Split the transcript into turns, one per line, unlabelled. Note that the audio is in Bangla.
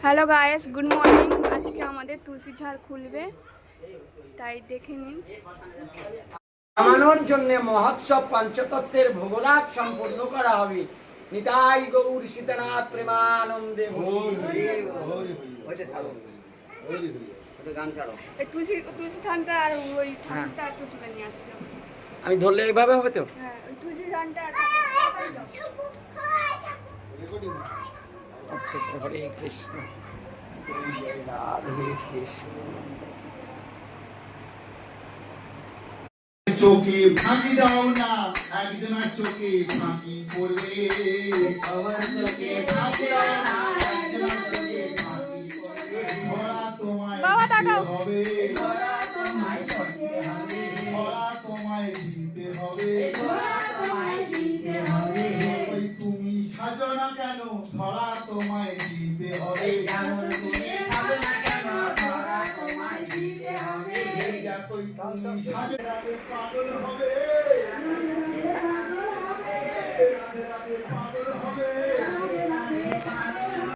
Hello guys, good morning. আজকে আমাদের তুলসী ঝাড় খুলবে, তাই দেখে নিন।
নামানোর জন্য মহোৎসব পঞ্চতত্ত্বের ভোগরাগ সম্পূর্ণ করা হবে। নিতাই গৌর সীতানাথ প্রেমানন্দে।
তুলসী থানটা আর ওই থানটা একটু তুলে নিয়ে আসতে হবে।
আমি ধরলে এইভাবে হবে তো?
হ্যাঁ, ওই তুলসী থানটা।
আচ্ছা আচ্ছা, হরে কৃষ্ণ রাধে কৃষ্ণ।
চোখে ফাঁকি দাও না, একজনের চোখে ফাঁকি পড়বে। আমার চোখে ফাঁকি দাও না, একজনের চোখে ফাঁকি পড়বে। ধরা তোমায় দিতে হবে, ধরা তোমায় দিতে হবে, ধরা তোমায় দিতে হবে, ধরা তোমায় দিতে হবে। ওই তুমি সাজো না কেন, ধরা তোমায় দিতে হবে। এমন তুমি সাজো না কেন, ধরা তোমায় দিতে হবে। দেখো তুমি সাজো না, পাগল হবে।